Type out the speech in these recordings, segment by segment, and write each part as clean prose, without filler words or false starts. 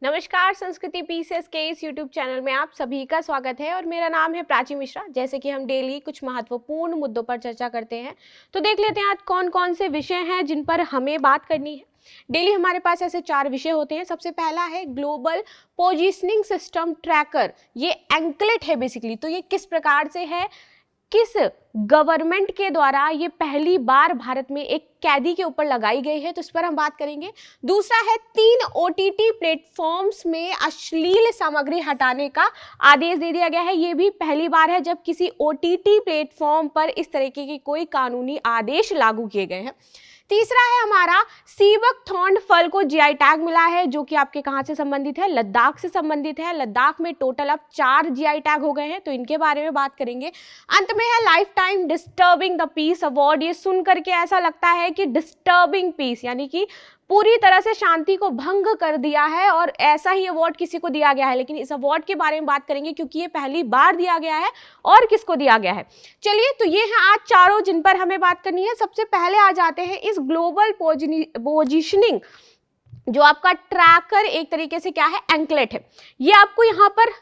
नमस्कार, संस्कृति पीसेस के इस यूट्यूब चैनल में आप सभी का स्वागत है और मेरा नाम है प्राची मिश्रा। जैसे कि हम डेली कुछ महत्वपूर्ण मुद्दों पर चर्चा करते हैं, तो देख लेते हैं आज कौन कौन से विषय हैं जिन पर हमें बात करनी है। डेली हमारे पास ऐसे 4 विषय होते हैं। सबसे पहला है ग्लोबल पोजिशनिंग सिस्टम ट्रैकर। ये एंकलेट है बेसिकली। तो ये किस प्रकार से है, किस गवर्नमेंट के द्वारा ये पहली बार भारत में एक कैदी के ऊपर लगाई गई है, तो इस पर हम बात करेंगे। दूसरा है 3 OTT प्लेटफॉर्म्स में अश्लील सामग्री हटाने का आदेश दे दिया गया है। ये भी पहली बार है जब किसी OTT प्लेटफॉर्म पर इस तरीके की कोई कानूनी आदेश लागू किए गए हैं। तीसरा है हमारा सीबक थॉर्न फल को GI टैग मिला है, जो कि आपके कहाँ से संबंधित है, लद्दाख से संबंधित है। लद्दाख में टोटल अब 4 GI टैग हो गए हैं, तो इनके बारे में बात करेंगे। अंत में है life time disturbing the peace award. ये सुन करके ऐसा लगता है कि डिस्टर्बिंग पीस यानी कि पूरी तरह से शांति को भंग कर दिया है और ऐसा ही अवार्ड किसी को दिया गया है, लेकिन इस अवार्ड के बारे में बात करेंगे क्योंकि ये पहली बार दिया गया है और किसको दिया गया है। चलिए, तो ये हैं आज चारों जिन पर हमें बात करनी है। सबसे पहले आ जाते हैं इस ग्लोबल पोजिशनिंग, जो आपका ट्रैकर एक तरीके से क्या है, एंकलेट है। ये आपको यहाँ पर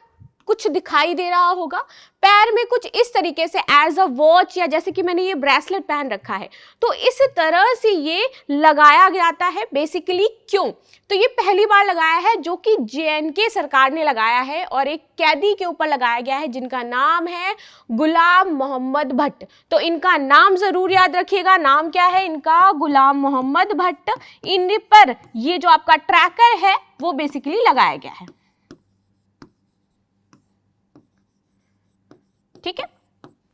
कुछ दिखाई दे रहा होगा, पैर में कुछ इस तरीके से एज अ वॉच, या जैसे कि मैंने ये ब्रेसलेट पहन रखा है, तो इस तरह से ये लगाया जाता है बेसिकली। क्यों? तो ये पहली बार लगाया है जो कि JNK सरकार ने लगाया है और एक कैदी के ऊपर लगाया गया है जिनका नाम है गुलाम मोहम्मद भट्ट। तो इनका नाम जरूर याद रखिएगा। नाम क्या है इनका? गुलाम मोहम्मद भट्ट। इन पर ये जो आपका ट्रैकर है वो बेसिकली लगाया गया है। ठीक है,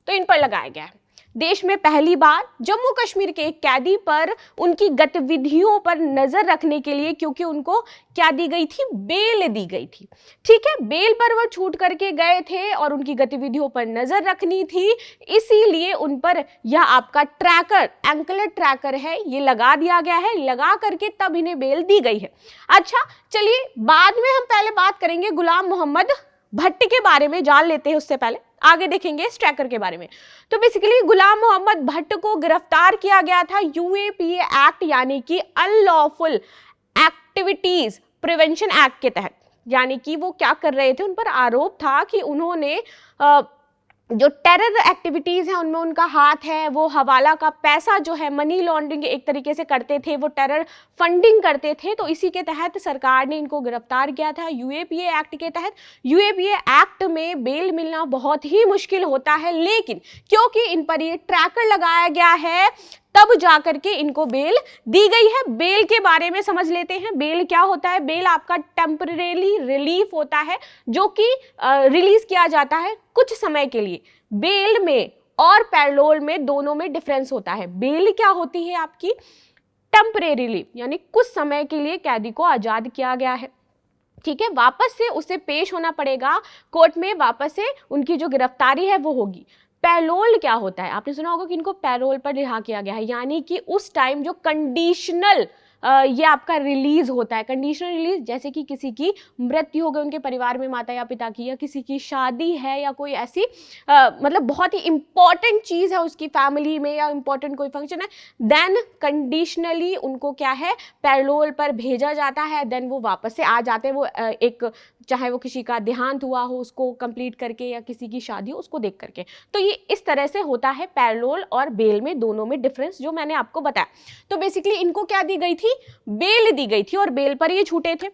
तो इन पर लगाया गया है। देश में पहली बार जम्मू कश्मीर के एक कैदी पर उनकी गतिविधियों पर नजर रखने के लिए, क्योंकि उनको क्या दी गई थी, बेल दी गई थी। ठीक है, बेल पर वो छूट करके गए थे और उनकी गतिविधियों पर नजर रखनी थी, इसीलिए उन पर यह आपका ट्रैकर, एंकलेट ट्रैकर है, ये लगा दिया गया है। लगा करके तब इन्हें बेल दी गई है। अच्छा, चलिए बाद में हम पहले बात करेंगे गुलाम मोहम्मद भट्ट के बारे में, जान लेते हैं उससे पहले आगे देखेंगे इस ट्रैकर के बारे में। तो बेसिकली गुलाम मोहम्मद भट्ट को गिरफ्तार किया गया था UAPA एक्ट यानी कि अनलॉफुल एक्टिविटीज प्रिवेंशन एक्ट के तहत। यानी कि वो क्या कर रहे थे, उन पर आरोप था कि उन्होंने जो टेरर एक्टिविटीज़ हैं उनमें उनका हाथ है। वो हवाला का पैसा जो है, मनी लॉन्ड्रिंग एक तरीके से करते थे, वो टेरर फंडिंग करते थे। तो इसी के तहत सरकार ने इनको गिरफ्तार किया था UAPA एक्ट के तहत। UAPA एक्ट में बेल मिलना बहुत ही मुश्किल होता है, लेकिन क्योंकि इन पर ये ट्रैकर लगाया गया है तब जाकर के इनको बेल दी गई है। बेल के बारे में समझ लेते हैं। बेल क्या होता है? बेल आपका टेम्परेरी रिलीफ होता है, जो कि रिलीज किया जाता है कुछ समय के लिए। बेल में और पैरोल में दोनों में डिफरेंस होता है। बेल क्या होती है आपकी? टेम्परेरी रिलीफ, यानी कुछ समय के लिए कैदी को आजाद किया गया है। ठीक है, वापस से उसे पेश होना पड़ेगा कोर्ट में, वापस से उनकी जो गिरफ्तारी है वो होगी। पैरोल क्या होता है? आपने सुना होगा कि इनको पैरोल पर रिहा किया गया है, यानी कि उस टाइम जो कंडीशनल ये आपका रिलीज होता है। कंडीशनल रिलीज, जैसे कि किसी की मृत्यु हो गई उनके परिवार में, माता या पिता की, या किसी की शादी है, या कोई ऐसी मतलब बहुत ही इंपॉर्टेंट चीज़ है उसकी फैमिली में, या इंपॉर्टेंट कोई फंक्शन है, देन कंडीशनली उनको क्या है, पैरोल पर भेजा जाता है। देन वो वापस से आ जाते हैं। वो एक, चाहे वो किसी का देहांत हुआ हो उसको कंप्लीट करके, या किसी की शादी हो उसको देख करके। तो ये इस तरह से होता है पैरोल और बेल में, दोनों में डिफरेंस जो मैंने आपको बताया। तो बेसिकली इनको क्या दी गई थी? बेल दी गई थी और बेल पर ये छूटे थे।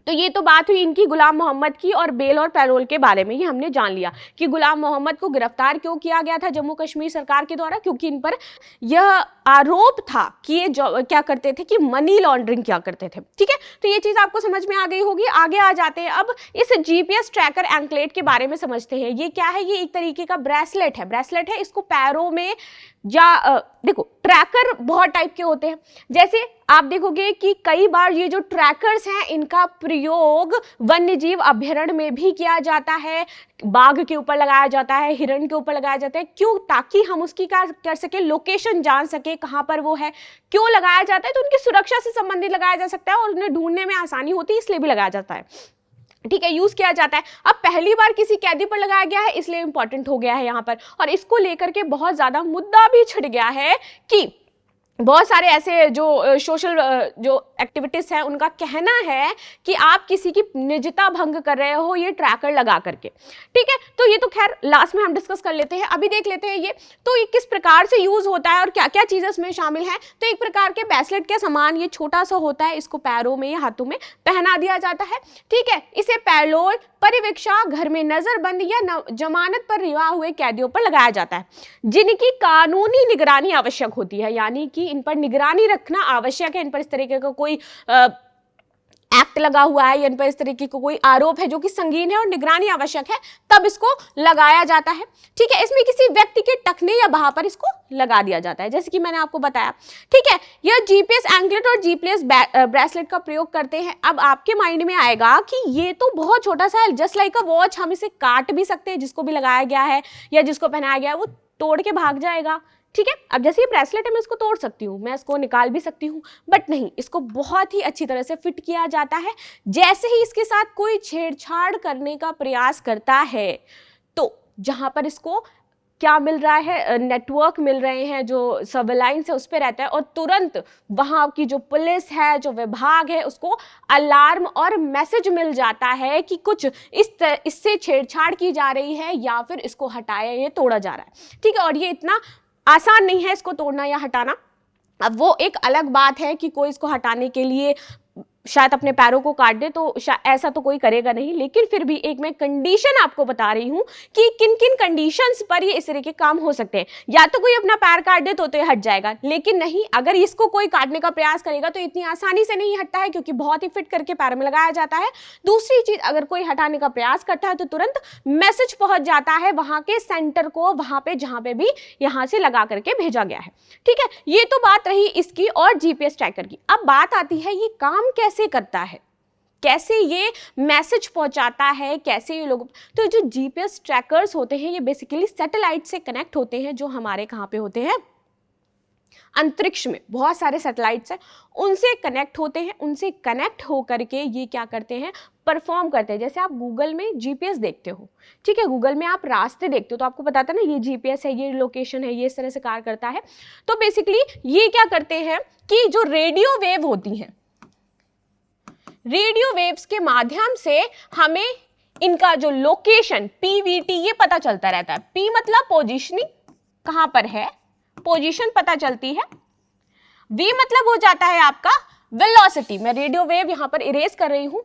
तो ये तो बात हुई इनकी गुलाम मोहम्मद की और बेल और पैरोल के बारे में। ये हमने जान लिया कि गुलाम मोहम्मद को गिरफ्तार क्यों किया गया था जम्मू कश्मीर सरकार के द्वारा, क्योंकि इन पर यह आरोप था कि ये क्या करते थे, कि मनी लॉन्ड्रिंग क्या करते थे। ठीक है, तो ये चीज आपको समझ में आ गई होगी। आगे आ जाते हैं अब इस GPS ट्रैकर एंकलेट के बारे में समझते हैं। ये क्या है? ये एक तरीके का ब्रेसलेट है। ब्रेसलेट है, इसको पैरों में देखो, ट्रैकर बहुत टाइप के होते हैं। जैसे आप देखोगे कि कई बार ये जो ट्रैकर्स हैं इनका प्रयोग वन्य जीव अभ्यारण्य में भी किया जाता है। बाघ के ऊपर लगाया जाता है, हिरण के ऊपर लगाया जाता है। क्यों? ताकि हम उसकी क्या कर सके, लोकेशन जान सके, कहाँ पर वो है। क्यों लगाया जाता है? तो उनकी सुरक्षा से संबंधित लगाया जा सकता है और उन्हें ढूंढने में आसानी होती है, इसलिए भी लगाया जाता है। ठीक है, यूज किया जाता है। अब पहली बार किसी कैदी पर लगाया गया है, इसलिए इंपॉर्टेंट हो गया है यहाँ पर। और इसको लेकर के बहुत ज्यादा मुद्दा भी छिड़ गया है कि बहुत सारे ऐसे जो सोशल जो एक्टिविटीज हैं उनका कहना है कि आप किसी की निजता भंग कर रहे हो ये ट्रैकर लगा करके। ठीक है, तो ये तो खैर लास्ट में हम डिस्कस कर लेते हैं, अभी देख लेते हैं ये तो ये किस प्रकार से यूज होता है और क्या क्या चीजें इसमें शामिल हैं। तो एक प्रकार के ब्रेसलेट के समान ये छोटा सा होता है, इसको पैरों में या हाथों में पहना दिया जाता है। ठीक है, इसे पैरोल, परिवीक्षा, घर में नजरबंद या जमानत पर रिहा हुए कैदियों पर लगाया जाता है जिनकी कानूनी निगरानी आवश्यक होती है, यानी कि इन पर निगरानी रखना आवश्यक है, इन पर इस तरीके का कोई एक्ट लगा हुआ है या इन पर इस तरीके का कोई आरोप है जो कि संगीन है और निगरानी आवश्यक है, तब इसको लगाया जाता है। ठीक है, इसमें किसी व्यक्ति के टखने या बाह पर इसको लगा दिया जाता है, जैसे कि मैंने आपको बताया। ठीक है, यह जीपीएस एंकलेट और जीपीएस ब्रेसलेट का प्रयोग करते हैं। अब आपके माइंड में आएगा कि ये तो बहुत छोटा सा है, जस्ट लाइक अ वॉच, हम इसे काट भी सकते हैं, जिसको भी लगाया गया है या जिसको पहनाया गया है वो तोड़ के भाग जाएगा। ठीक है, अब जैसे ये ब्रेसलेट है मैं इसको तोड़ सकती हूँ, मैं इसको निकाल भी सकती हूँ, बट नहीं, इसको बहुत ही अच्छी तरह से फिट किया जाता है। जैसे ही इसके साथ कोई छेड़छाड़ करने का प्रयास करता है तो जहां पर इसको क्या मिल रहा है, नेटवर्क मिल रहे हैं, जो सर्विलांस है उस पर रहता है और तुरंत वहां की जो पुलिस है, जो विभाग है, उसको अलार्म और मैसेज मिल जाता है कि कुछ इससे छेड़छाड़ की जा रही है या फिर इसको हटाया, ये तोड़ा जा रहा है। ठीक है, और ये इतना आसान नहीं है इसको तोड़ना या हटाना। अब वो एक अलग बात है कि कोई इसको हटाने के लिए शायद अपने पैरों को काट दे, तो ऐसा तो कोई करेगा नहीं, लेकिन फिर भी एक मैं कंडीशन आपको बता रही हूं कि किन किन कंडीशंस पर ये इस तरह के काम हो सकते हैं। या तो कोई अपना पैर काट दे तो ये हट जाएगा, लेकिन नहीं, अगर इसको कोई काटने का प्रयास करेगा तो इतनी आसानी से नहीं हटता है, क्योंकि बहुत ही फिट करके पैर में लगाया जाता है। दूसरी चीज, अगर कोई हटाने का प्रयास करता है तो तुरंत मैसेज पहुंच जाता है वहां के सेंटर को, वहां पे जहां पे भी यहां से लगा करके भेजा गया है। ठीक है, ये तो बात रही इसकी और जीपीएस ट्रैकर की। अब बात आती है ये काम कैसे करता है, कैसे ये मैसेज पहुंचाता है, कैसे ये लोग। तो जो जीपीएस ट्रैकर्स होते हैं ये बेसिकली सैटेलाइट से कनेक्ट होते हैं, जो हमारे कहां पे होते हैं, अंतरिक्ष में बहुत सारे सैटेलाइट्स हैं, उनसे कनेक्ट होते हैं। उनसे कनेक्ट होकर के ये क्या करते हैं, परफॉर्म करते हैं। जैसे आप गूगल में जीपीएस देखते हो, ठीक है, गूगल में आप रास्ते देखते हो तो आपको बताता है ना ये जीपीएस है, ये लोकेशन है, ये इस तरह से कार्य करता है। तो बेसिकली ये क्या करते हैं कि जो रेडियो वेव होती हैं, रेडियो वेव्स के माध्यम से हमें इनका जो लोकेशन पीवीटी ये पता चलता रहता है। पी मतलब पोजीशनिंग, कहां पर है, पोजीशन पता चलती है। वी मतलब हो जाता है आपका वेलोसिटी, मैं रेडियो वेव यहां पर इरेज कर रही हूं,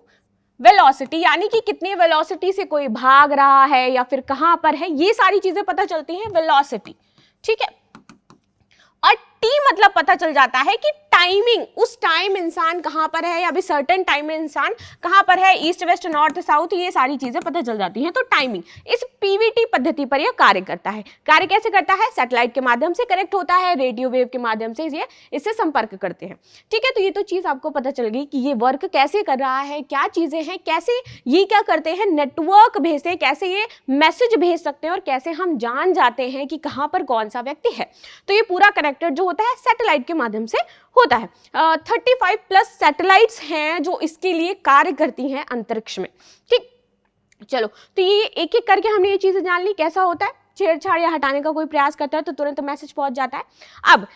वेलोसिटी यानी कि कितनी वेलोसिटी से कोई भाग रहा है या फिर कहां पर है, ये सारी चीजें पता चलती हैं, वेलोसिटी। ठीक है, और टी मतलब पता चल जाता है कि टाइमिंग, उस टाइम इंसान कहां पर है, या अभी सर्टेन टाइम में इंसान कहां पर है, ईस्ट वेस्ट नॉर्थ साउथ, ये सारी चीजें पता चल जाती हैं। तो टाइमिंग इस पीवीटी पद्धति पर यह कार्य करता है। कार्य कैसे करता है, सैटेलाइट के माध्यम से कनेक्ट होता है, रेडियो वेव के माध्यम से ये इससे संपर्क करते हैं। ठीक है, तो ये तो चीज आपको पता चल गई कि ये वर्क कैसे कर रहा है, क्या चीजें हैं, कैसे ये क्या करते हैं, नेटवर्क भेजते हैं, कैसे ये मैसेज भेज सकते हैं और कैसे हम जान जाते हैं कि कहां पर कौन सा व्यक्ति है। तो ये पूरा कनेक्टेड जो होता है सैटेलाइट के माध्यम से होता है। 35 प्लस सैटेलाइट्स हैं जो इसके लिए कार्य करती हैं अंतरिक्ष में। ठीक, चलो, तो ये एक एक करके हमने ये चीजें जान ली कैसा होता है। छेड़छाड़ या हटाने का कोई प्रयास करता है तो तुरंत मैसेज पहुंच जाता है। अब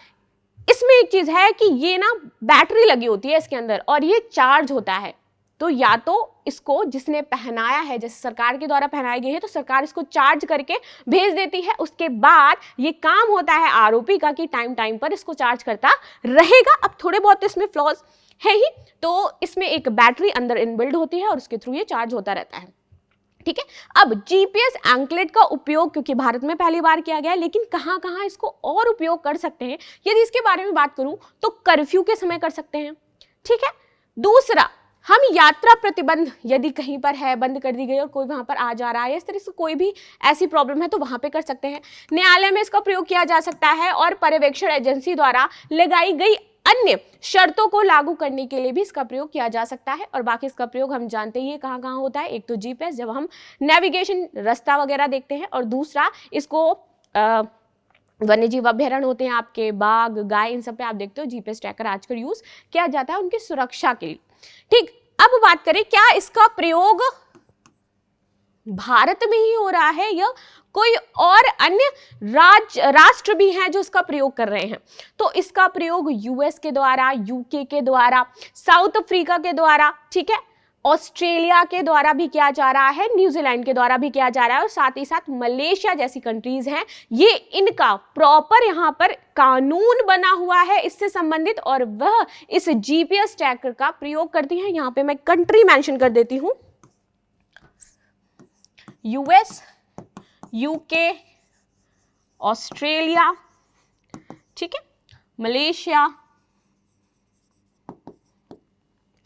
इसमें एक चीज है कि ये ना बैटरी लगी होती है इसके अंदर और ये चार्ज होता है। तो या तो इसको जिसने पहनाया है, जैसे सरकार के द्वारा पहनाई गई है, तो सरकार इसको चार्ज करके भेज देती है। उसके बाद ये काम होता है आरोपी का कि टाइम टाइम पर इसको चार्ज करता रहेगा। अब थोड़े बहुत इसमें फ्लॉज है ही, तो इसमें एक बैटरी अंदर इनबिल्ड होती है और उसके थ्रू ये चार्ज होता रहता है। ठीक है, अब जीपीएस एंकलेट का उपयोग क्योंकि भारत में पहली बार किया गया है, लेकिन कहां कहां इसको और उपयोग कर सकते हैं, यदि इसके बारे में बात करूं तो कर्फ्यू के समय कर सकते हैं। ठीक है, दूसरा, हम यात्रा प्रतिबंध यदि कहीं पर है, बंद कर दी गई और कोई वहां पर आ जा रहा है, इस तरह से कोई भी ऐसी प्रॉब्लम है तो वहां पे कर सकते हैं। न्यायालय में इसका प्रयोग किया जा सकता है और पर्यवेक्षण एजेंसी द्वारा लगाई गई अन्य शर्तों को लागू करने के लिए भी इसका प्रयोग किया जा सकता है। और बाकी इसका प्रयोग हम जानते ही है कहाँ कहाँ होता है। एक तो जीपीएस, जब हम नेविगेशन रास्ता वगैरह देखते हैं, और दूसरा इसको वन्य जीव अभ्यारण्य होते हैं आपके, बाघ, गाय, इन सब पे आप देखते हो जीपीएस ट्रैकर आजकल यूज किया जाता है उनकी सुरक्षा के लिए। ठीक, अब बात करें क्या इसका प्रयोग भारत में ही हो रहा है या कोई और अन्य राष्ट्र भी हैं जो इसका प्रयोग कर रहे हैं? तो इसका प्रयोग यूएस के द्वारा, यूके के द्वारा, साउथ अफ्रीका के द्वारा, ठीक है, ऑस्ट्रेलिया के द्वारा भी किया जा रहा है, न्यूजीलैंड के द्वारा भी किया जा रहा है, और साथ ही साथ मलेशिया जैसी कंट्रीज हैं, ये इनका प्रॉपर यहाँ पर कानून बना हुआ है इससे संबंधित, और वह इस जीपीएस ट्रैकर का प्रयोग करती हैं। यहाँ पे मैं कंट्री मेंशन कर देती हूँ, यूएस, यूके, ऑस्ट्रेलिया, ठीक है, मलेशिया,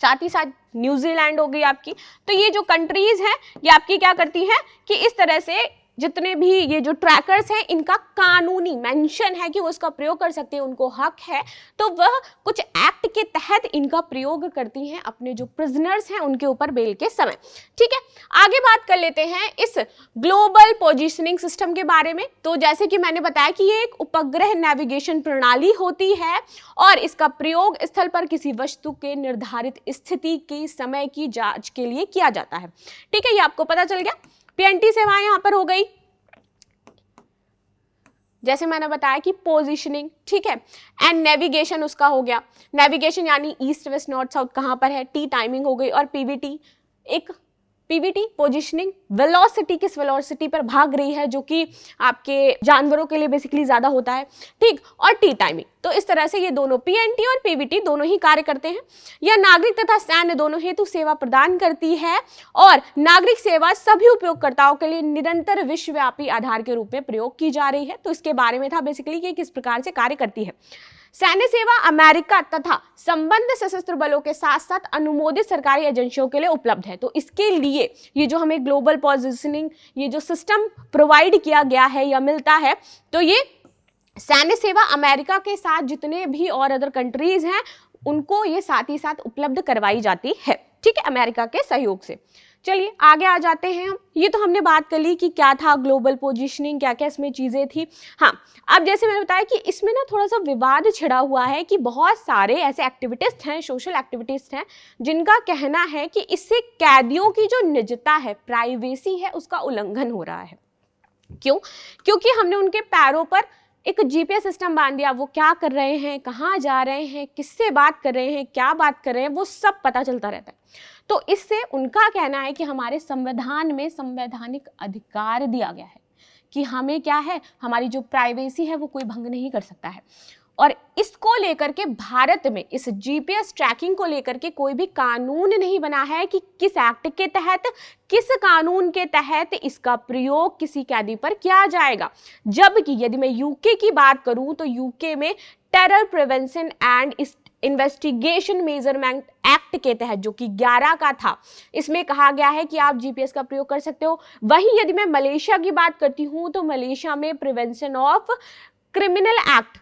साथ ही साथ न्यूजीलैंड हो गई आपकी। तो ये जो कंट्रीज हैं ये आपकी क्या करती हैं कि इस तरह से जितने भी ये जो ट्रैकर्स हैं इनका कानूनी मेंशन है कि वो इसका प्रयोग कर सकते हैं, उनको हक है, तो वह कुछ एक्ट के तहत इनका प्रयोग करती हैं अपने जो प्रिजनर्स हैं उनके ऊपर बेल के समय। ठीक है, आगे बात कर लेते हैं इस ग्लोबल पोजिशनिंग सिस्टम के बारे में। तो जैसे कि मैंने बताया कि ये एक उपग्रह नेविगेशन प्रणाली होती है और इसका प्रयोग स्थल पर किसी वस्तु के निर्धारित स्थिति की समय की जांच के लिए किया जाता है। ठीक है, ये आपको पता चल गया। पीएनटी सेवाएं यहां पर हो गई, जैसे मैंने बताया कि पोजीशनिंग, ठीक है, एंड नेविगेशन उसका हो गया। नेविगेशन यानी ईस्ट वेस्ट नॉर्थ साउथ कहां पर है, टी टाइमिंग हो गई, और पीवीटी, एक पीवीटी पोजीशनिंग, वेलोसिटी किस वेलोसिटी पर भाग रही है जो कि आपके जानवरों के लिए बेसिकली ज्यादा होता है, ठीक, और टी टाइमिंग। तो इस तरह से ये दोनों पीएनटी और पीवीटी दोनों ही कार्य करते हैं। यह नागरिक तथा सैन्य दोनों हेतु सेवा प्रदान करती है और नागरिक सेवा सभी उपयोगकर्ताओं के लिए निरंतर विश्वव्यापी आधार के रूप में प्रयोग की जा रही है। तो इसके बारे में था बेसिकली कि किस प्रकार से कार्य करती है। सैन्य सेवा अमेरिका तथा संबद्ध सशस्त्र बलों के साथ साथ अनुमोदित सरकारी एजेंसियों के लिए उपलब्ध है। तो इसके लिए ये जो हमें ग्लोबल पोजीशनिंग ये जो सिस्टम प्रोवाइड किया गया है या मिलता है, तो ये सैन्य सेवा अमेरिका के साथ जितने भी और अदर कंट्रीज हैं उनको ये साथ ही साथ उपलब्ध करवाई जाती है, ठीक है, अमेरिका के सहयोग से। चलिए आगे आ जाते हैं हम। ये तो हमने बात कर ली कि क्या था ग्लोबल पोजीशनिंग, क्या क्या इसमें चीजें थी। हाँ, अब जैसे मैंने बताया कि इसमें ना थोड़ा सा विवाद छिड़ा हुआ है कि बहुत सारे ऐसे एक्टिविटिस्ट हैं, सोशल एक्टिविटिस्ट हैं, जिनका कहना है कि इससे कैदियों की जो निजता है, प्राइवेसी है, उसका उल्लंघन हो रहा है। क्यों? क्योंकि हमने उनके पैरों पर एक जीपीएस सिस्टम बांध दिया, वो क्या कर रहे हैं, कहाँ जा रहे हैं, किससे बात कर रहे हैं, क्या बात कर रहे हैं, वो सब पता चलता रहता है। तो इससे उनका कहना है कि हमारे संविधान में संवैधानिक अधिकार दिया गया है कि हमें क्या है, हमारी जो प्राइवेसी है वो कोई भंग नहीं कर सकता है। और इसको लेकर के भारत में इस जीपीएस ट्रैकिंग को लेकर के कोई भी कानून नहीं बना है कि किस एक्ट के तहत, किस कानून के तहत इसका प्रयोग किसी कैदी पर किया जाएगा। जबकि यदि मैं यूके की बात करूं तो यूके में terror prevention and investigation measurement act के तहत, जो कि 11 का था, इसमें कहा गया है कि आप जीपीएस का प्रयोग कर सकते हो। वहीं यदि मैं मलेशिया की बात करती हूं तो मलेशिया में प्रिवेंशन ऑफ क्रिमिनल एक्ट,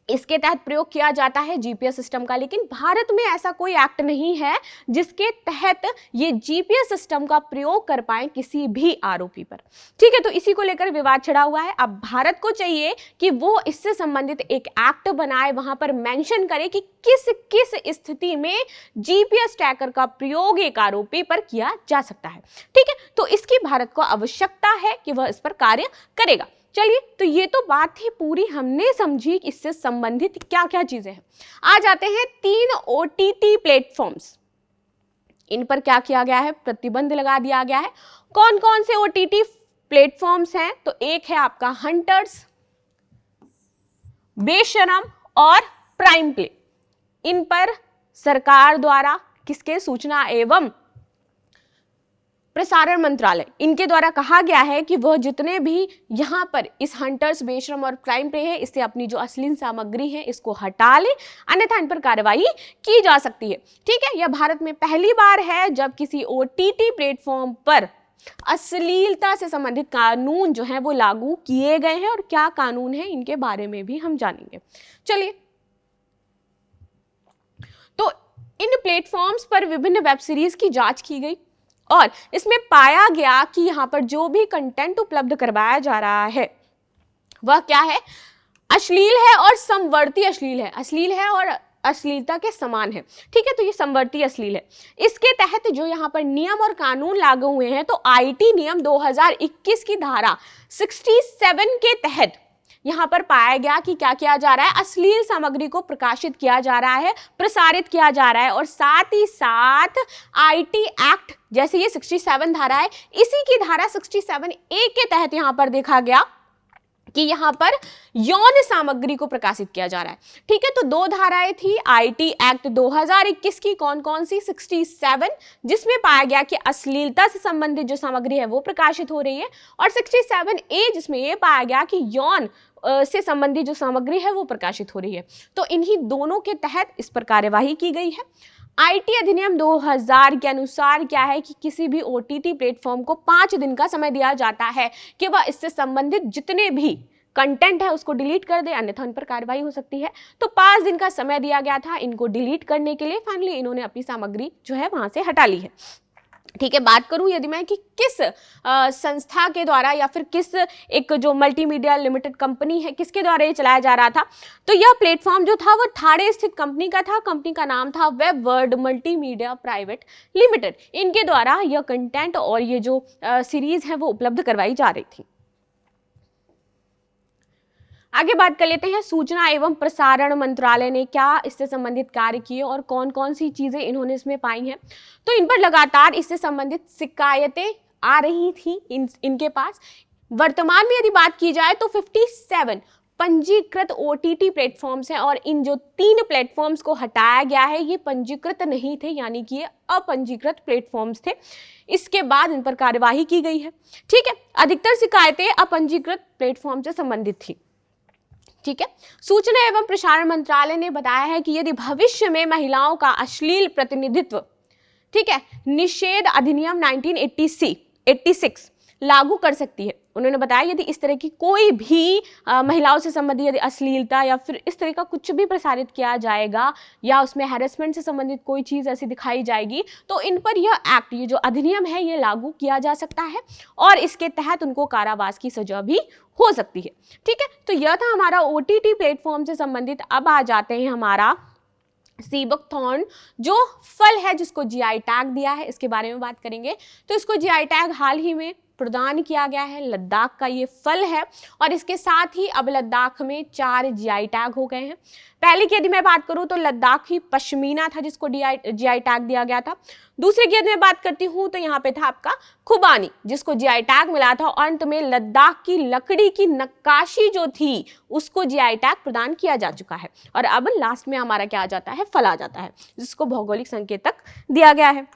इसके तहत प्रयोग किया जाता है जीपीएस सिस्टम का। लेकिन भारत में ऐसा कोई एक्ट नहीं है जिसके तहत ये जीपीएस सिस्टम का प्रयोग कर पाए किसी भी आरोपी पर। ठीक है, तो इसी को लेकर विवाद छिड़ा हुआ है। अब भारत को चाहिए कि वो इससे संबंधित एक एक्ट बनाए, वहां पर मेंशन करे कि किस किस स्थिति में जीपीएस ट्रैकर का प्रयोग एक आरोपी पर किया जा सकता है। ठीक है, तो इसकी भारत को आवश्यकता है कि वह इस पर कार्य करेगा। चलिए, तो ये तो बात थी पूरी, हमने समझी कि इससे संबंधित क्या क्या चीजें हैं। आ जाते हैं 3 ओटीटी प्लेटफॉर्म्स, इन पर क्या किया गया है, प्रतिबंध लगा दिया गया है। कौन कौन से ओटीटी प्लेटफॉर्म्स हैं? तो एक है आपका हंटर्स, बेशरम और प्राइम प्ले। इन पर सरकार द्वारा किसके, सूचना एवं प्रसारण मंत्रालय, इनके द्वारा कहा गया है कि वह जितने भी यहाँ पर इस हंटर्स, बेशरम और प्राइम प्ले है, इससे अपनी जो अश्लील सामग्री है इसको हटा ले, अन्यथा इन पर कार्रवाई की जा सकती है। ठीक है, यह भारत में पहली बार है जब किसी ओटीटी प्लेटफॉर्म पर अश्लीलता से संबंधित कानून जो है वो लागू किए गए हैं, और क्या कानून है इनके बारे में भी हम जानेंगे। चलिए, तो इन प्लेटफॉर्म्स पर विभिन्न वेब सीरीज की जांच की गई और इसमें पाया गया कि यहाँ पर जो भी कंटेंट उपलब्ध करवाया जा रहा है वह क्या है, अश्लील है और समवर्ती अश्लील है। अश्लील है और अश्लीलता के समान है। ठीक है, तो ये समवर्ती अश्लील है। इसके तहत जो यहाँ पर नियम और कानून लागू हुए हैं, तो आईटी नियम 2021 की धारा 67 के तहत यहाँ पर पाया गया कि क्या किया जा रहा है, अश्लील सामग्री को प्रकाशित किया जा रहा है, प्रसारित किया जा रहा है। और साथ ही साथ आईटी एक्ट, जैसे ये 67 धारा है, इसी की धारा 67A के तहत यहाँ पर देखा गया कि यहाँ पर यौन सामग्री को प्रकाशित किया जा रहा है। ठीक है, तो दो धाराएं थी आईटी एक्ट 2021 की, कौन कौन सी, 67, जिसमें पाया गया कि अश्लीलता से संबंधित जो सामग्री है वो प्रकाशित हो रही है, और 67A जिसमें ये पाया गया कि यौन से संबंधित जो सामग्री है वो प्रकाशित हो रही है। तो इन्हीं दोनों के तहत इस पर कार्यवाही की गई है। आईटी अधिनियम 2000 के अनुसार क्या है कि किसी भी ओटीटी प्लेटफॉर्म को 5 दिन का समय दिया जाता है कि वह इससे संबंधित जितने भी कंटेंट है उसको डिलीट कर दे, अन्यथा उन पर कार्रवाई हो सकती है। तो 5 दिन का समय दिया गया था इनको डिलीट करने के लिए। फाइनली इन्होंने अपनी सामग्री जो है वहां से हटा ली है। ठीक है, बात करूं यदि मैं कि किस संस्था के द्वारा या फिर किस एक जो मल्टीमीडिया लिमिटेड कंपनी है किसके द्वारा ये चलाया जा रहा था, तो यह प्लेटफॉर्म जो था वो ठाणे स्थित कंपनी का था। कंपनी का नाम था web world multimedia private limited. इनके द्वारा यह कंटेंट और ये जो सीरीज है वो उपलब्ध करवाई जा रही थी। आगे बात कर लेते हैं, सूचना एवं प्रसारण मंत्रालय ने क्या इससे संबंधित कार्य किए और कौन कौन सी चीजें इन्होंने इसमें पाई हैं। तो इन पर लगातार इससे संबंधित शिकायतें आ रही थी इनके पास। वर्तमान में यदि बात की जाए तो 57 पंजीकृत ओटीटी प्लेटफॉर्म्स हैं, और इन जो 3 प्लेटफॉर्म्स को हटाया गया है ये पंजीकृत नहीं थे, यानी कि ये अपंजीकृत प्लेटफॉर्म्स थे। इसके बाद इन पर कार्यवाही की गई है। ठीक है, अधिकतर शिकायतें अपंजीकृत प्लेटफॉर्म से संबंधित थी। ठीक है, सूचना एवं प्रसारण मंत्रालय ने बताया है कि यदि भविष्य में महिलाओं का अश्लील प्रतिनिधित्व, ठीक है, निषेध अधिनियम 1986 लागू कर सकती है। उन्होंने बताया यदि इस तरह की कोई भी महिलाओं से संबंधित यदि अश्लीलता या फिर इस तरह का कुछ भी प्रसारित किया जाएगा या उसमें हैरेसमेंट से संबंधित कोई चीज़ ऐसी दिखाई जाएगी, तो इन पर यह एक्ट, ये जो अधिनियम है ये लागू किया जा सकता है और इसके तहत उनको कारावास की सजा भी हो सकती है। ठीक है, तो यह था हमारा ओटीटी प्लेटफॉर्म से संबंधित। अब आ जाते हैं हमारा सीबक थॉर्न जो फल है जिसको जीआई टैग दिया है, इसके बारे में बात करेंगे। तो इसको जीआई टैग हाल ही में प्रदान किया गया है। लद्दाख का ये फल है और इसके साथ ही अब लद्दाख में 4 जीआई टैग हो गए हैं। पहले की यदि मैं बात करूं तो लद्दाखी पश्मीना था जिसको जीआई टैग दिया गया था। दूसरे की यदि मैं बात करती हूं तो यहाँ पे था आपका खुबानी जिसको जीआई टैग मिला था। और अंत में लद्दाख की लकड़ी की नक्काशी जो थी उसको जीआई टैग प्रदान किया जा चुका है। और अब लास्ट में हमारा क्या आ जाता है, फल आ जाता है जिसको भौगोलिक संकेतक दिया गया है।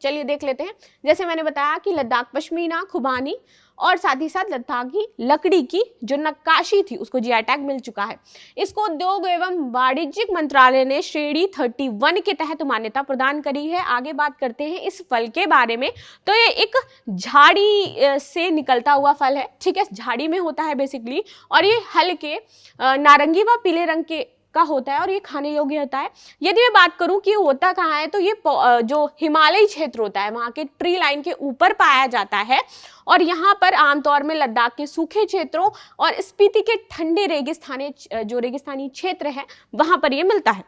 चलिए देख लेते हैं। जैसे मैंने बताया कि लद्दाख पश्मीना, खुबानी और साथ ही साथ लद्दाखी लकड़ी की जो नक्काशी थी उसको जीआई टैग मिल चुका है। इसको उद्योग एवं वाणिज्यिक मंत्रालय ने श्रेणी 31 के तहत मान्यता प्रदान करी है। आगे बात करते हैं इस फल के बारे में। तो ये एक झाड़ी से निकलता हुआ फल है। ठीक है, झाड़ी में होता है बेसिकली और ये हल्के नारंगी व पीले रंग के का होता है और ये खाने योग्य होता है। यदि मैं बात करूं कि ये होता कहाँ है तो ये जो हिमालयी क्षेत्र होता है वहाँ के ट्री लाइन के ऊपर पाया जाता है और यहाँ पर आमतौर में लद्दाख के सूखे क्षेत्रों और स्पीति के ठंडे रेगिस्तानी क्षेत्र है वहाँ पर ये मिलता है।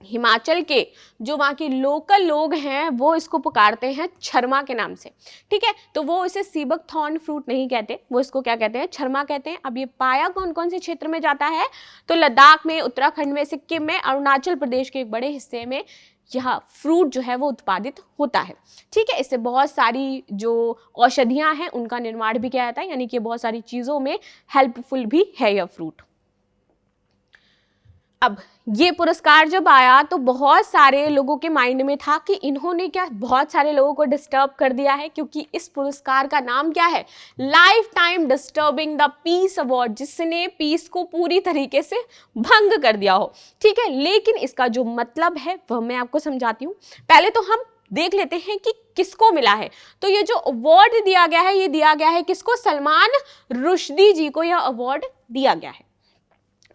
हिमाचल के जो वहाँ के लोकल लोग हैं वो इसको पुकारते हैं छरमा के नाम से। ठीक है, तो वो इसे सीबक थॉर्न फ्रूट नहीं कहते, वो इसको क्या कहते हैं, छरमा कहते हैं। अब ये पाया कौन कौन से क्षेत्र में जाता है तो लद्दाख में, उत्तराखंड में, सिक्किम में, अरुणाचल प्रदेश के एक बड़े हिस्से में यह फ्रूट जो है वो उत्पादित होता है। ठीक है, इससे बहुत सारी जो औषधियाँ हैं उनका निर्माण भी किया जाता है, यानी कि बहुत सारी चीज़ों में हेल्पफुल भी है यह फ्रूट। अब ये पुरस्कार जब आया तो बहुत सारे लोगों के माइंड में था कि इन्होंने क्या बहुत सारे लोगों को डिस्टर्ब कर दिया है, क्योंकि इस पुरस्कार का नाम क्या है, life time disturbing the peace award, जिसने पीस को पूरी तरीके से भंग कर दिया हो। ठीक है, लेकिन इसका जो मतलब है वह मैं आपको समझाती हूँ। पहले तो हम देख लेते हैं कि किसको मिला है। तो ये जो अवार्ड दिया गया है ये दिया गया है किसको, सलमान रुश्दी जी को यह अवार्ड दिया गया है।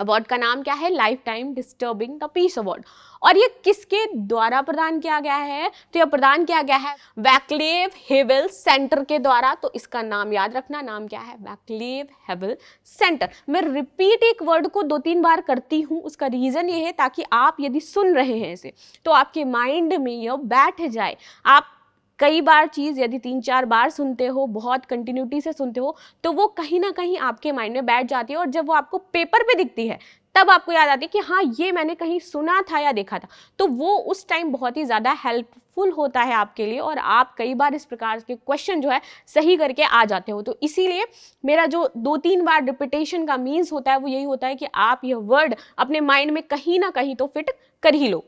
अवार्ड का नाम क्या है? Life time disturbing the peace award. और ये किसके द्वारा प्रदान किया गया है? तो यह प्रदान किया गया है वैक्लेव हेवल सेंटर के द्वारा। तो इसका नाम याद रखना, नाम क्या है? Vaclav Havel centre. मैं रिपीट एक वर्ड को 2-3 बार करती हूँ, उसका रीजन ये है ताकि आप यदि सुन रहे हैं इसे तो आपके माइंड में यह बैठ जाए। आप कई बार चीज़ यदि 3-4 बार सुनते हो, बहुत कंटिन्यूटी से सुनते हो, तो वो कहीं ना कहीं आपके माइंड में बैठ जाती है और जब वो आपको पेपर पे दिखती है तब आपको याद आती है कि हाँ ये मैंने कहीं सुना था या देखा था। तो वो उस टाइम बहुत ही ज़्यादा हेल्पफुल होता है आपके लिए और आप कई बार इस प्रकार के क्वेश्चन जो है सही करके आ जाते हो। तो इसीलिए मेरा जो 2-3 बार रिपीटेशन का मीन्स होता है वो यही होता है कि आप यह वर्ड अपने माइंड में कहीं ना कहीं तो फिट कर ही लो।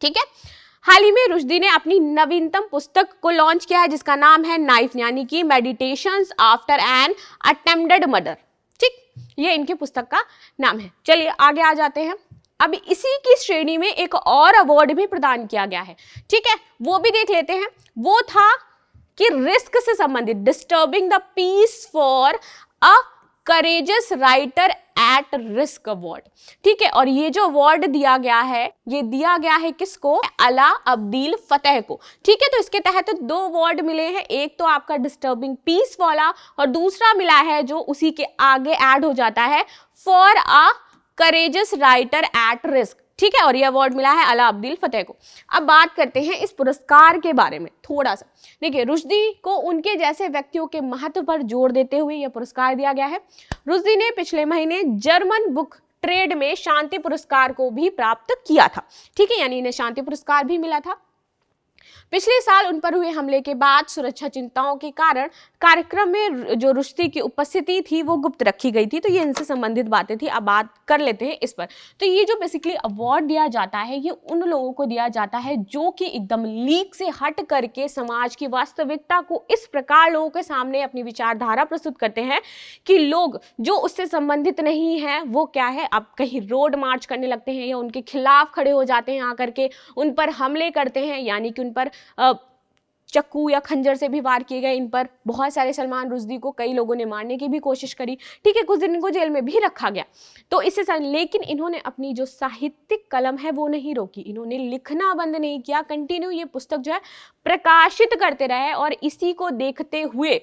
ठीक है। हाल ही में रुश्दी ने अपनी नवीनतम पुस्तक को लॉन्च किया है जिसका नाम है नाइफ, यानी कि meditations after an attempted murder. ठीक, ये इनकी पुस्तक का नाम है। चलिए आगे आ जाते हैं। अब इसी की श्रेणी में एक और अवार्ड भी प्रदान किया गया है। ठीक है, वो भी देख लेते हैं। वो था कि रिस्क से संबंधित, disturbing the peace for a courageous writer at risk award. ठीक है, और ये जो अवार्ड दिया गया है ये दिया गया है किसको? अला अब्दील फतेह को। ठीक है, तो इसके तहत 2 अवार्ड मिले हैं, एक तो आपका डिस्टर्बिंग पीस वाला और दूसरा मिला है जो उसी के आगे ऐड हो जाता है for a courageous writer at risk. ठीक है, और ये अवार्ड मिला है अला अब्दील फतेह को। अब बात करते हैं इस पुरस्कार के बारे में थोड़ा सा। देखिए, रुश्दी को उनके जैसे व्यक्तियों के महत्व पर जोर देते हुए यह पुरस्कार दिया गया है। रुश्दी ने पिछले महीने जर्मन बुक ट्रेड में शांति पुरस्कार को भी प्राप्त किया था। ठीक है, यानी इन्हें शांति पुरस्कार भी मिला था। पिछले साल उन पर हुए हमले के बाद सुरक्षा चिंताओं के कारण कार्यक्रम में जो रुश्दी की उपस्थिति थी वो गुप्त रखी गई थी। तो ये इनसे संबंधित बातें थी। अब बात कर लेते हैं इस पर। तो ये जो बेसिकली अवार्ड दिया जाता है ये उन लोगों को दिया जाता है जो कि एकदम लीक से हट करके समाज की वास्तविकता को इस प्रकार लोगों के सामने अपनी विचारधारा प्रस्तुत करते हैं कि लोग जो उससे संबंधित नहीं है वो क्या है, अब कहीं रोड मार्च करने लगते हैं या उनके खिलाफ खड़े हो जाते हैं, आकर के उन पर हमले करते हैं, यानी कि उन पर चक्कू या खंजर से भी वार किए गए। इन पर बहुत सारे सलमान रुश्दी को कई लोगों ने मारने की भी कोशिश करी। ठीक है, कुछ दिन इनको जेल में भी रखा गया। तो इससे लेकिन इन्होंने अपनी जो साहित्यिक कलम है वो नहीं रोकी, इन्होंने लिखना बंद नहीं किया, कंटिन्यू ये पुस्तक जो है प्रकाशित करते रहे और इसी को देखते हुए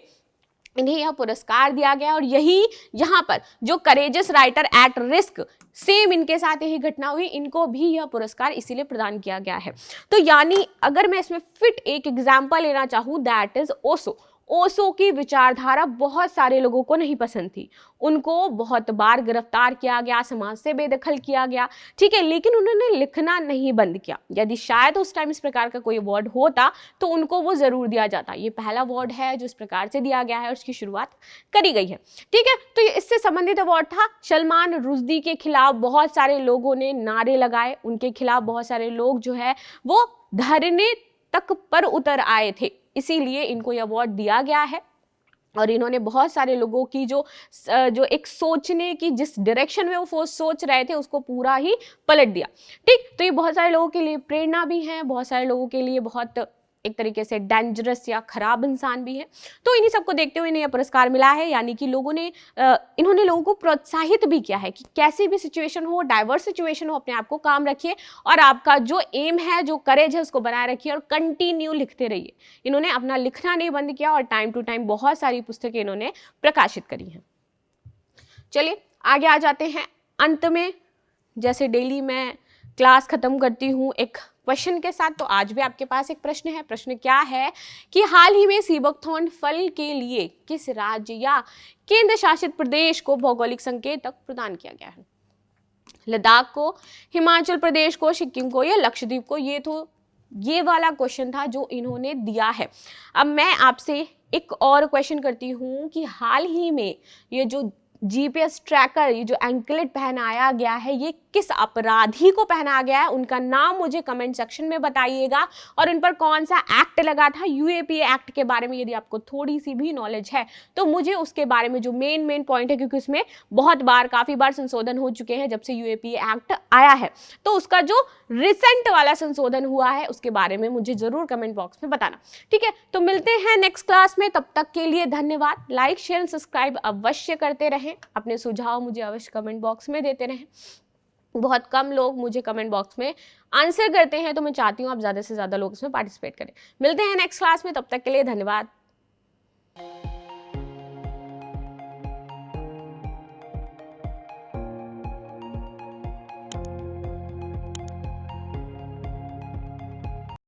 इन्हें यह पुरस्कार दिया गया। और यही यहाँ पर जो courageous writer at risk, same इनके साथ यही घटना हुई, इनको भी यह पुरस्कार इसीलिए प्रदान किया गया है। तो यानी अगर मैं इसमें फिट एक एग्जाम्पल लेना चाहूँ, दैट इज ओशो। ओशो की विचारधारा बहुत सारे लोगों को नहीं पसंद थी, उनको बहुत बार गिरफ्तार किया गया, समाज से बेदखल किया गया। ठीक है, लेकिन उन्होंने लिखना नहीं बंद किया। यदि शायद उस टाइम इस प्रकार का कोई अवार्ड होता तो उनको वो जरूर दिया जाता। ये पहला अवार्ड है जो इस प्रकार से दिया गया है और उसकी शुरुआत करी गई है। ठीक है, तो ये इससे संबंधित अवार्ड था। सलमान रुश्दी के खिलाफ बहुत सारे लोगों ने नारे लगाए, उनके खिलाफ बहुत सारे लोग जो है वो धरने तक पर उतर आए थे, इसीलिए इनको यह अवार्ड दिया गया है। और इन्होंने बहुत सारे लोगों की जो एक सोचने की जिस डायरेक्शन में वो सोच रहे थे उसको पूरा ही पलट दिया। ठीक, तो ये बहुत सारे लोगों के लिए प्रेरणा भी है, बहुत सारे लोगों के लिए बहुत एक तरीके से डेंजरस या खराब इंसान भी है। तो इन्हीं सबको देखते हुए इन्हें यह पुरस्कार मिला है, यानी कि लोगों ने इन्होंने लोगों को प्रोत्साहित भी किया है कि कैसी भी सिचुएशन हो, डाइवर्स सिचुएशन हो, अपने आप को काम रखिए और आपका जो एम है, जो करेज है, उसको बनाए रखिए और कंटिन्यू लिखते रहिए। इन्होंने अपना लिखना नहीं बंद किया और टाइम टू टाइम बहुत सारी पुस्तकें इन्होंने प्रकाशित करी हैं। चलिए आगे आ जाते हैं। अंत में जैसे डेली मैं क्लास खत्म करती हूँ एक क्वेश्चन के साथ, तो आज भी आपके पास एक प्रश्न है। प्रश्न क्या है कि हाल ही में सीबकथॉर्न फल के लिए किस राज्य या केंद्र शासित प्रदेश को भौगोलिक संकेतक प्रदान किया गया है? लद्दाख को, हिमाचल प्रदेश को, सिक्किम को या लक्षद्वीप को? ये वाला क्वेश्चन था जो इन्होंने दिया है। अब मैं आपसे एक और क्वेश्चन करती हूँ कि हाल ही में ये जो जीपीएस ट्रैकर, ये जो एंकलेट पहनाया गया है, ये किस अपराधी को पहनाया गया है? उनका नाम मुझे कमेंट सेक्शन में बताइएगा और उन पर कौन सा एक्ट लगा था। यूएपीए एक्ट के बारे में यदि आपको थोड़ी सी भी नॉलेज है तो मुझे उसके बारे में जो मेन पॉइंट है, क्योंकि उसमें काफ़ी बार संशोधन हो चुके हैं जब से यूएपीए एक्ट आया है, तो उसका जो रिसेंट वाला संशोधन हुआ है उसके बारे में मुझे जरूर कमेंट बॉक्स में बताना। ठीक है, तो मिलते हैं नेक्स्ट क्लास में, तब तक के लिए धन्यवाद। लाइक शेयर सब्सक्राइब अवश्य करते रहें। रहें, अपने सुझाव मुझे अवश्य कमेंट बॉक्स में देते रहें। बहुत कम लोग मुझे कमेंट बॉक्स में आंसर करते हैं, तो मैं चाहती हूँ आप ज़्यादा से ज़्यादा लोग इसमें पार्टिसिपेट करें। मिलते हैं नेक्स्ट क्लास में, तब तक के लिए धन्यवाद।